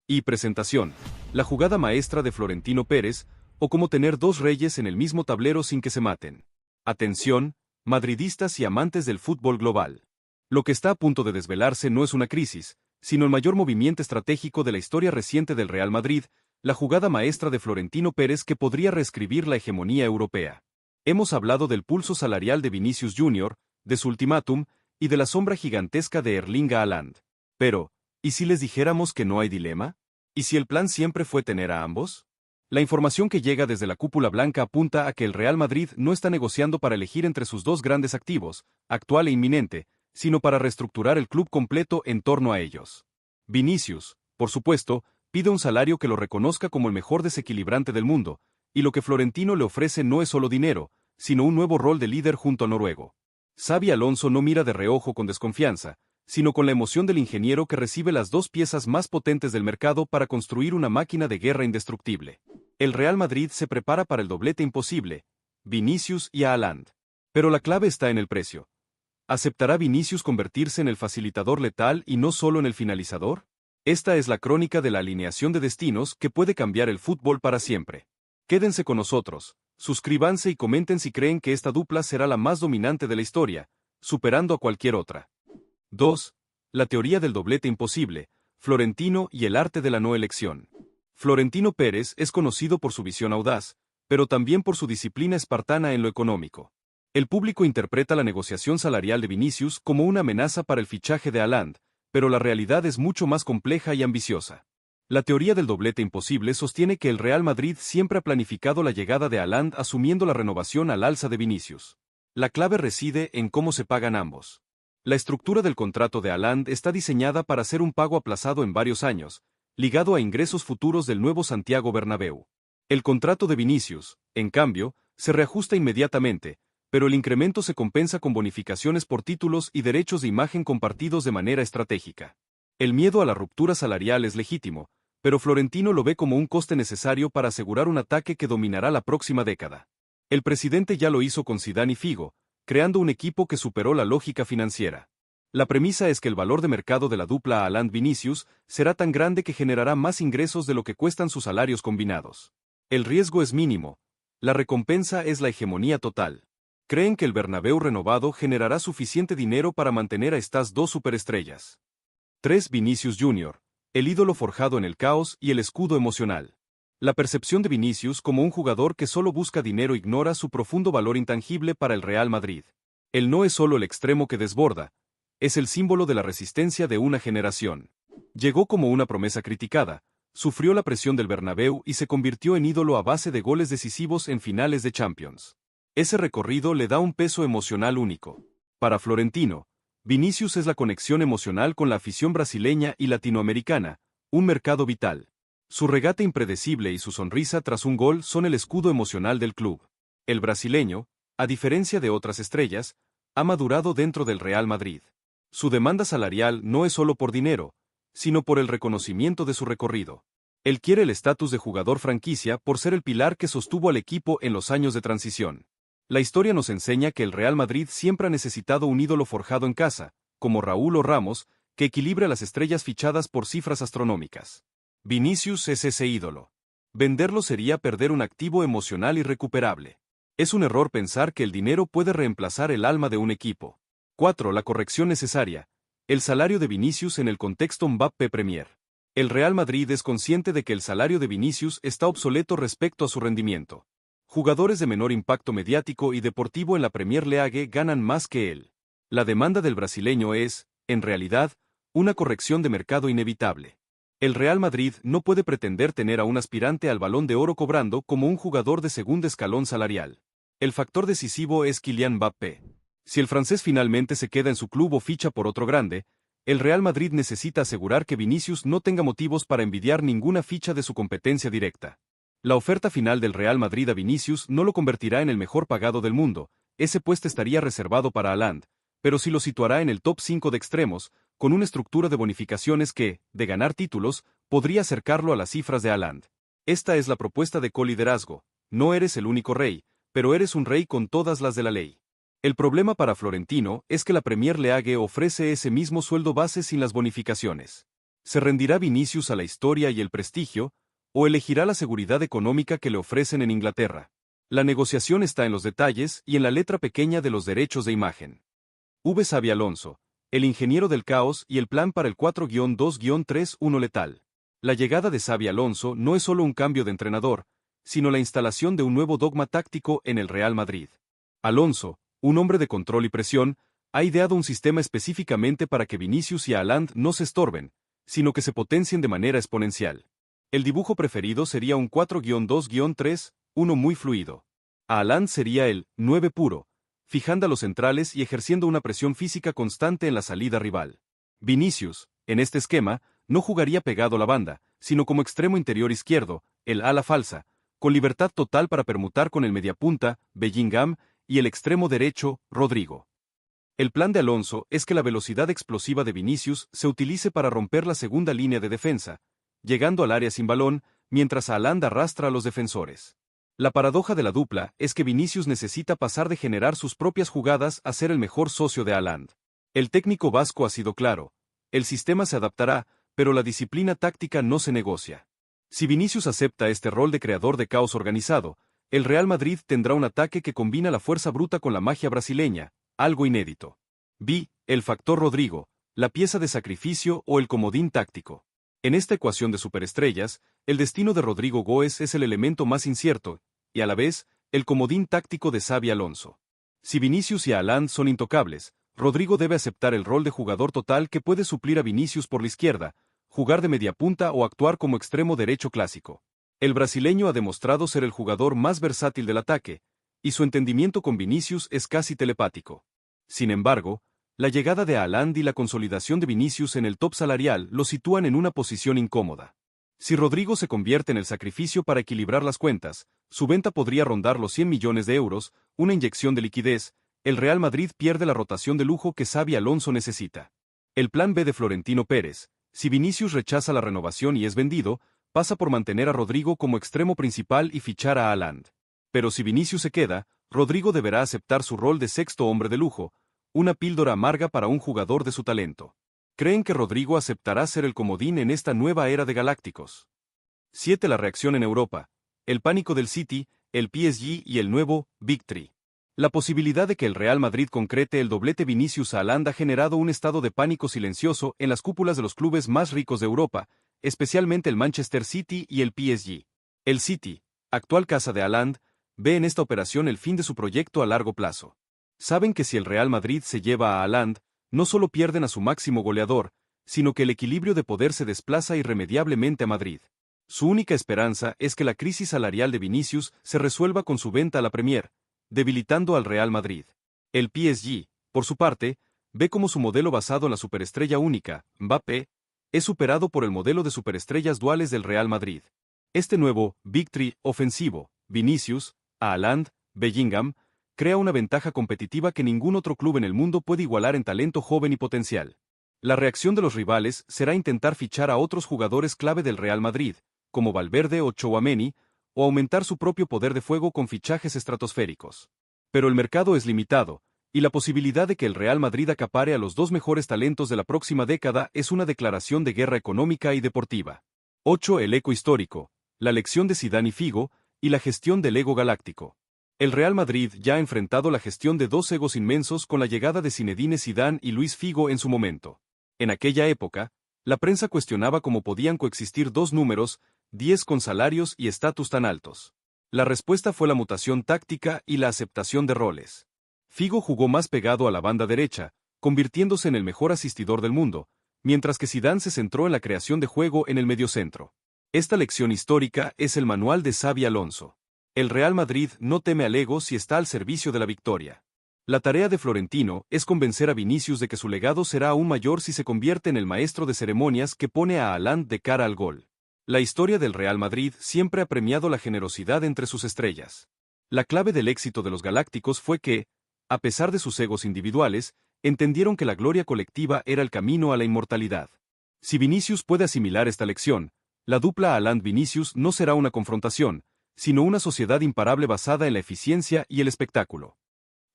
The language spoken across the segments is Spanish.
Y presentación. La jugada maestra de Florentino Pérez, o cómo tener dos reyes en el mismo tablero sin que se maten. Atención, madridistas y amantes del fútbol global. Lo que está a punto de desvelarse no es una crisis, sino el mayor movimiento estratégico de la historia reciente del Real Madrid, la jugada maestra de Florentino Pérez que podría reescribir la hegemonía europea. Hemos hablado del pulso salarial de Vinicius Jr., de su ultimátum, y de la sombra gigantesca de Erling Haaland. Pero, ¿y si les dijéramos que no hay dilema? ¿Y si el plan siempre fue tener a ambos? La información que llega desde la cúpula blanca apunta a que el Real Madrid no está negociando para elegir entre sus dos grandes activos, actual e inminente, sino para reestructurar el club completo en torno a ellos. Vinicius, por supuesto, pide un salario que lo reconozca como el mejor desequilibrante del mundo, y lo que Florentino le ofrece no es solo dinero, sino un nuevo rol de líder junto al noruego. Xabi Alonso no mira de reojo con desconfianza, sino con la emoción del ingeniero que recibe las dos piezas más potentes del mercado para construir una máquina de guerra indestructible. El Real Madrid se prepara para el doblete imposible, Vinicius y Haaland. Pero la clave está en el precio. ¿Aceptará Vinicius convertirse en el facilitador letal y no solo en el finalizador? Esta es la crónica de la alineación de destinos que puede cambiar el fútbol para siempre. Quédense con nosotros, suscríbanse y comenten si creen que esta dupla será la más dominante de la historia, superando a cualquier otra. 2. La teoría del doblete imposible, Florentino y el arte de la no elección. Florentino Pérez es conocido por su visión audaz, pero también por su disciplina espartana en lo económico. El público interpreta la negociación salarial de Vinicius como una amenaza para el fichaje de Haaland, pero la realidad es mucho más compleja y ambiciosa. La teoría del doblete imposible sostiene que el Real Madrid siempre ha planificado la llegada de Haaland asumiendo la renovación al alza de Vinicius. La clave reside en cómo se pagan ambos. La estructura del contrato de Haaland está diseñada para ser un pago aplazado en varios años, ligado a ingresos futuros del nuevo Santiago Bernabéu. El contrato de Vinicius, en cambio, se reajusta inmediatamente, pero el incremento se compensa con bonificaciones por títulos y derechos de imagen compartidos de manera estratégica. El miedo a la ruptura salarial es legítimo, pero Florentino lo ve como un coste necesario para asegurar un ataque que dominará la próxima década. El presidente ya lo hizo con Zidane y Figo, creando un equipo que superó la lógica financiera. La premisa es que el valor de mercado de la dupla Haaland-Vinicius será tan grande que generará más ingresos de lo que cuestan sus salarios combinados. El riesgo es mínimo. La recompensa es la hegemonía total. Creen que el Bernabéu renovado generará suficiente dinero para mantener a estas dos superestrellas. 3. Vinicius Jr., el ídolo forjado en el caos y el escudo emocional. La percepción de Vinicius como un jugador que solo busca dinero ignora su profundo valor intangible para el Real Madrid. Él no es solo el extremo que desborda, es el símbolo de la resistencia de una generación. Llegó como una promesa criticada, sufrió la presión del Bernabéu y se convirtió en ídolo a base de goles decisivos en finales de Champions. Ese recorrido le da un peso emocional único. Para Florentino, Vinicius es la conexión emocional con la afición brasileña y latinoamericana, un mercado vital. Su regate impredecible y su sonrisa tras un gol son el escudo emocional del club. El brasileño, a diferencia de otras estrellas, ha madurado dentro del Real Madrid. Su demanda salarial no es solo por dinero, sino por el reconocimiento de su recorrido. Él quiere el estatus de jugador franquicia por ser el pilar que sostuvo al equipo en los años de transición. La historia nos enseña que el Real Madrid siempre ha necesitado un ídolo forjado en casa, como Raúl o Ramos, que equilibre a las estrellas fichadas por cifras astronómicas. Vinicius es ese ídolo. Venderlo sería perder un activo emocional irrecuperable. Es un error pensar que el dinero puede reemplazar el alma de un equipo. 4. La corrección necesaria. El salario de Vinicius en el contexto Mbappé Premier. El Real Madrid es consciente de que el salario de Vinicius está obsoleto respecto a su rendimiento. Jugadores de menor impacto mediático y deportivo en la Premier League ganan más que él. La demanda del brasileño es, en realidad, una corrección de mercado inevitable. El Real Madrid no puede pretender tener a un aspirante al Balón de Oro cobrando como un jugador de segundo escalón salarial. El factor decisivo es Kylian Mbappé. Si el francés finalmente se queda en su club o ficha por otro grande, el Real Madrid necesita asegurar que Vinicius no tenga motivos para envidiar ninguna ficha de su competencia directa. La oferta final del Real Madrid a Vinicius no lo convertirá en el mejor pagado del mundo, ese puesto estaría reservado para Haaland, pero sí lo situará en el top 5 de extremos, con una estructura de bonificaciones que, de ganar títulos, podría acercarlo a las cifras de Haaland. Esta es la propuesta de coliderazgo. No eres el único rey, pero eres un rey con todas las de la ley. El problema para Florentino es que la Premier League ofrece ese mismo sueldo base sin las bonificaciones. ¿Se rendirá Vinicius a la historia y el prestigio, o elegirá la seguridad económica que le ofrecen en Inglaterra? La negociación está en los detalles y en la letra pequeña de los derechos de imagen. Xabi Alonso, el ingeniero del caos y el plan para el 4-2-3-1 letal. La llegada de Xabi Alonso no es solo un cambio de entrenador, sino la instalación de un nuevo dogma táctico en el Real Madrid. Alonso, un hombre de control y presión, ha ideado un sistema específicamente para que Vinicius y Haaland no se estorben, sino que se potencien de manera exponencial. El dibujo preferido sería un 4-2-3-1 muy fluido. Haaland sería el 9 puro, fijando a los centrales y ejerciendo una presión física constante en la salida rival. Vinicius, en este esquema, no jugaría pegado a la banda, sino como extremo interior izquierdo, el ala falsa, con libertad total para permutar con el mediapunta, Bellingham, y el extremo derecho, Rodrigo. El plan de Alonso es que la velocidad explosiva de Vinicius se utilice para romper la segunda línea de defensa, llegando al área sin balón, mientras Haaland arrastra a los defensores. La paradoja de la dupla es que Vinicius necesita pasar de generar sus propias jugadas a ser el mejor socio de Haaland. El técnico vasco ha sido claro: el sistema se adaptará, pero la disciplina táctica no se negocia. Si Vinicius acepta este rol de creador de caos organizado, el Real Madrid tendrá un ataque que combina la fuerza bruta con la magia brasileña, algo inédito. El factor Rodrigo, la pieza de sacrificio o el comodín táctico. En esta ecuación de superestrellas, el destino de Rodrigo Goes es el elemento más incierto, y a la vez, el comodín táctico de Xabi Alonso. Si Vinicius y Haaland son intocables, Rodrigo debe aceptar el rol de jugador total que puede suplir a Vinicius por la izquierda, jugar de mediapunta o actuar como extremo derecho clásico. El brasileño ha demostrado ser el jugador más versátil del ataque, y su entendimiento con Vinicius es casi telepático. Sin embargo, la llegada de Haaland y la consolidación de Vinicius en el top salarial lo sitúan en una posición incómoda. Si Rodrigo se convierte en el sacrificio para equilibrar las cuentas, su venta podría rondar los 100 millones de euros, una inyección de liquidez. El Real Madrid pierde la rotación de lujo que Xabi Alonso necesita. El plan B de Florentino Pérez: si Vinicius rechaza la renovación y es vendido, pasa por mantener a Rodrigo como extremo principal y fichar a Haaland. Pero si Vinicius se queda, Rodrigo deberá aceptar su rol de sexto hombre de lujo, una píldora amarga para un jugador de su talento. ¿Creen que Rodrigo aceptará ser el comodín en esta nueva era de galácticos? 7. La reacción en Europa. El pánico del City, el PSG y el nuevo Big Three. La posibilidad de que el Real Madrid concrete el doblete Vinicius-Haaland ha generado un estado de pánico silencioso en las cúpulas de los clubes más ricos de Europa, especialmente el Manchester City y el PSG. El City, actual casa de Haaland, ve en esta operación el fin de su proyecto a largo plazo. Saben que si el Real Madrid se lleva a Haaland, no solo pierden a su máximo goleador, sino que el equilibrio de poder se desplaza irremediablemente a Madrid. Su única esperanza es que la crisis salarial de Vinicius se resuelva con su venta a la Premier, debilitando al Real Madrid. El PSG, por su parte, ve cómo su modelo basado en la superestrella única, Mbappé, es superado por el modelo de superestrellas duales del Real Madrid. Este nuevo Big Three ofensivo, Vinicius, Haaland, Bellingham, crea una ventaja competitiva que ningún otro club en el mundo puede igualar en talento joven y potencial. La reacción de los rivales será intentar fichar a otros jugadores clave del Real Madrid, como Valverde o Tchouaméni, o aumentar su propio poder de fuego con fichajes estratosféricos. Pero el mercado es limitado, y la posibilidad de que el Real Madrid acapare a los dos mejores talentos de la próxima década es una declaración de guerra económica y deportiva. 8. El eco histórico, la lección de Zidane y Figo, y la gestión del ego galáctico. El Real Madrid ya ha enfrentado la gestión de dos egos inmensos con la llegada de Zinedine Zidane y Luis Figo en su momento. En aquella época, la prensa cuestionaba cómo podían coexistir dos números 10 con salarios y estatus tan altos. La respuesta fue la mutación táctica y la aceptación de roles. Figo jugó más pegado a la banda derecha, convirtiéndose en el mejor asistidor del mundo, mientras que Zidane se centró en la creación de juego en el mediocentro. Esta lección histórica es el manual de Xabi Alonso. El Real Madrid no teme al ego si está al servicio de la victoria. La tarea de Florentino es convencer a Vinicius de que su legado será aún mayor si se convierte en el maestro de ceremonias que pone a Haaland de cara al gol. La historia del Real Madrid siempre ha premiado la generosidad entre sus estrellas. La clave del éxito de los Galácticos fue que, a pesar de sus egos individuales, entendieron que la gloria colectiva era el camino a la inmortalidad. Si Vinicius puede asimilar esta lección, la dupla Haaland-Vinicius no será una confrontación, sino una sociedad imparable basada en la eficiencia y el espectáculo.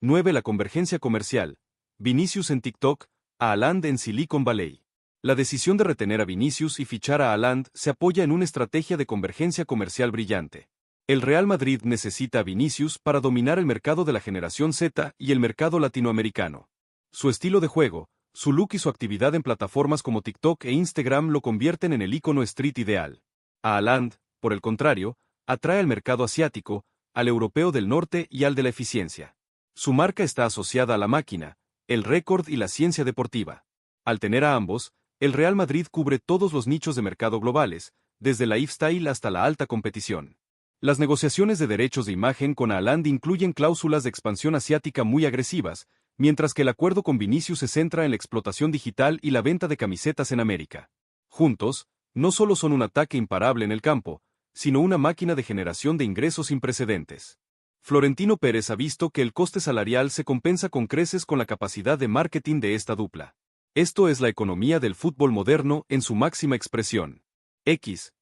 9. La convergencia comercial. Vinicius en TikTok, Haaland en Silicon Valley. La decisión de retener a Vinicius y fichar a Haaland se apoya en una estrategia de convergencia comercial brillante. El Real Madrid necesita a Vinicius para dominar el mercado de la generación Z y el mercado latinoamericano. Su estilo de juego, su look y su actividad en plataformas como TikTok e Instagram lo convierten en el ícono street ideal. A Haaland, por el contrario, atrae al mercado asiático, al europeo del norte y al de la eficiencia. Su marca está asociada a la máquina, el récord y la ciencia deportiva. Al tener a ambos, el Real Madrid cubre todos los nichos de mercado globales, desde la lifestyle hasta la alta competición. Las negociaciones de derechos de imagen con Haaland incluyen cláusulas de expansión asiática muy agresivas, mientras que el acuerdo con Vinicius se centra en la explotación digital y la venta de camisetas en América. Juntos, no solo son un ataque imparable en el campo, sino una máquina de generación de ingresos sin precedentes. Florentino Pérez ha visto que el coste salarial se compensa con creces con la capacidad de marketing de esta dupla. Esto es la economía del fútbol moderno en su máxima expresión.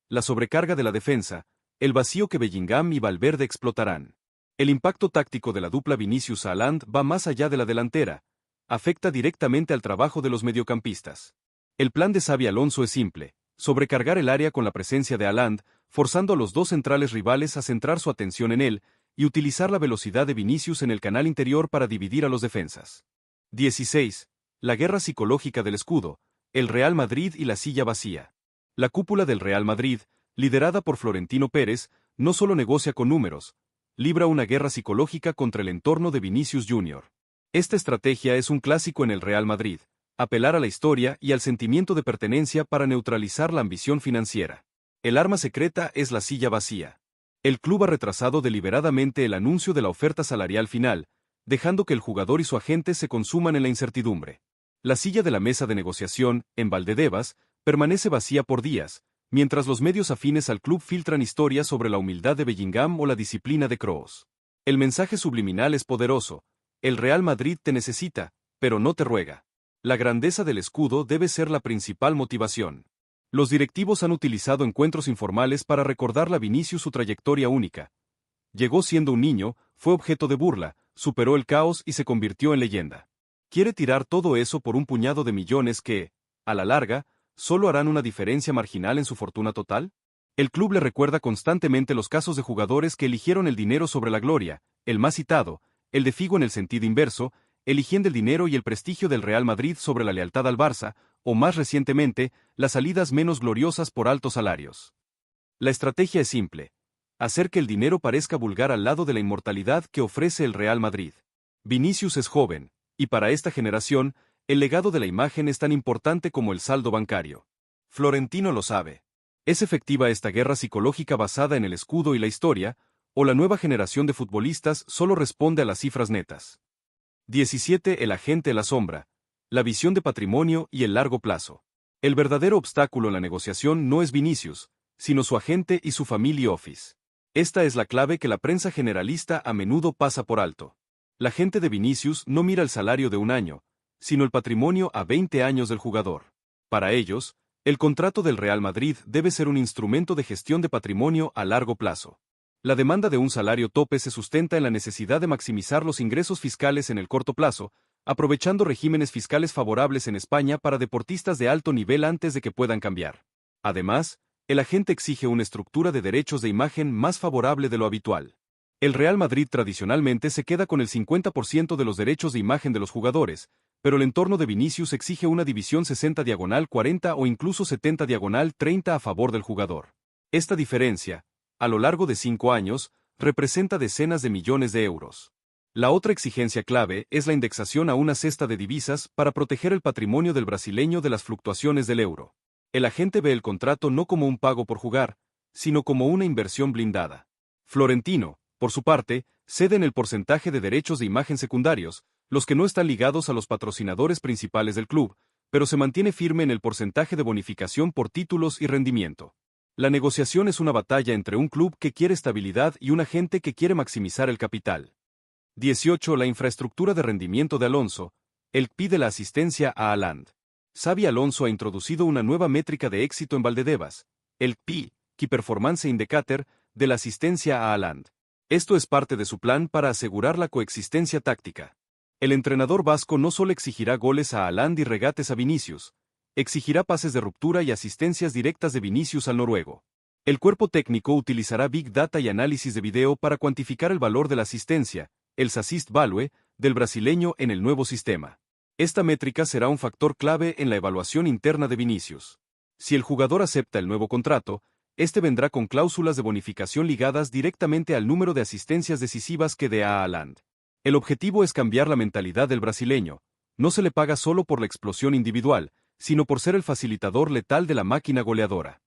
La sobrecarga de la defensa, el vacío que Bellingham y Valverde explotarán. El impacto táctico de la dupla Vinicius-Haaland va más allá de la delantera, afecta directamente al trabajo de los mediocampistas. El plan de Xabi Alonso es simple, sobrecargar el área con la presencia de Haaland, forzando a los dos centrales rivales a centrar su atención en él, y utilizar la velocidad de Vinicius en el canal interior para dividir a los defensas. 16. La guerra psicológica del escudo, el Real Madrid y la silla vacía. La cúpula del Real Madrid, liderada por Florentino Pérez, no solo negocia con números, libra una guerra psicológica contra el entorno de Vinicius Jr. Esta estrategia es un clásico en el Real Madrid, apelar a la historia y al sentimiento de pertenencia para neutralizar la ambición financiera. El arma secreta es la silla vacía. El club ha retrasado deliberadamente el anuncio de la oferta salarial final, dejando que el jugador y su agente se consuman en la incertidumbre. La silla de la mesa de negociación, en Valdebebas, permanece vacía por días, mientras los medios afines al club filtran historias sobre la humildad de Bellingham o la disciplina de Kroos. El mensaje subliminal es poderoso: el Real Madrid te necesita, pero no te ruega. La grandeza del escudo debe ser la principal motivación. Los directivos han utilizado encuentros informales para recordarle a Vinicius su trayectoria única. Llegó siendo un niño, fue objeto de burla, superó el caos y se convirtió en leyenda. Quiere tirar todo eso por un puñado de millones que, a la larga, ¿solo harán una diferencia marginal en su fortuna total? El club le recuerda constantemente los casos de jugadores que eligieron el dinero sobre la gloria, el más citado, el de Figo en el sentido inverso, eligiendo el dinero y el prestigio del Real Madrid sobre la lealtad al Barça, o más recientemente, las salidas menos gloriosas por altos salarios. La estrategia es simple: hacer que el dinero parezca vulgar al lado de la inmortalidad que ofrece el Real Madrid. Vinicius es joven, y para esta generación, el legado de la imagen es tan importante como el saldo bancario. Florentino lo sabe. ¿Es efectiva esta guerra psicológica basada en el escudo y la historia, o la nueva generación de futbolistas solo responde a las cifras netas? 17. El agente en la sombra, la visión de patrimonio y el largo plazo. El verdadero obstáculo en la negociación no es Vinicius, sino su agente y su family office. Esta es la clave que la prensa generalista a menudo pasa por alto. La gente de Vinicius no mira el salario de un año, sino el patrimonio a 20 años del jugador. Para ellos, el contrato del Real Madrid debe ser un instrumento de gestión de patrimonio a largo plazo. La demanda de un salario tope se sustenta en la necesidad de maximizar los ingresos fiscales en el corto plazo, aprovechando regímenes fiscales favorables en España para deportistas de alto nivel antes de que puedan cambiar. Además, el agente exige una estructura de derechos de imagen más favorable de lo habitual. El Real Madrid tradicionalmente se queda con el 50% de los derechos de imagen de los jugadores, pero el entorno de Vinicius exige una división 60/40 o incluso 70/30 a favor del jugador. Esta diferencia, a lo largo de 5 años, representa decenas de millones de euros. La otra exigencia clave es la indexación a una cesta de divisas para proteger el patrimonio del brasileño de las fluctuaciones del euro. El agente ve el contrato no como un pago por jugar, sino como una inversión blindada. Florentino, por su parte, cede en el porcentaje de derechos de imagen secundarios, los que no están ligados a los patrocinadores principales del club, pero se mantiene firme en el porcentaje de bonificación por títulos y rendimiento. La negociación es una batalla entre un club que quiere estabilidad y un agente que quiere maximizar el capital. 18. La infraestructura de rendimiento de Alonso. Él pide la asistencia a Haaland. Xabi Alonso ha introducido una nueva métrica de éxito en Valdebebas, el Key Performance Indicator, de la asistencia a Haaland. Esto es parte de su plan para asegurar la coexistencia táctica. El entrenador vasco no solo exigirá goles a Haaland y regates a Vinicius, exigirá pases de ruptura y asistencias directas de Vinicius al noruego. El cuerpo técnico utilizará Big Data y análisis de video para cuantificar el valor de la asistencia, el assist value, del brasileño en el nuevo sistema. Esta métrica será un factor clave en la evaluación interna de Vinicius. Si el jugador acepta el nuevo contrato, este vendrá con cláusulas de bonificación ligadas directamente al número de asistencias decisivas que dé a Haaland. El objetivo es cambiar la mentalidad del brasileño. No se le paga solo por la explosión individual, sino por ser el facilitador letal de la máquina goleadora.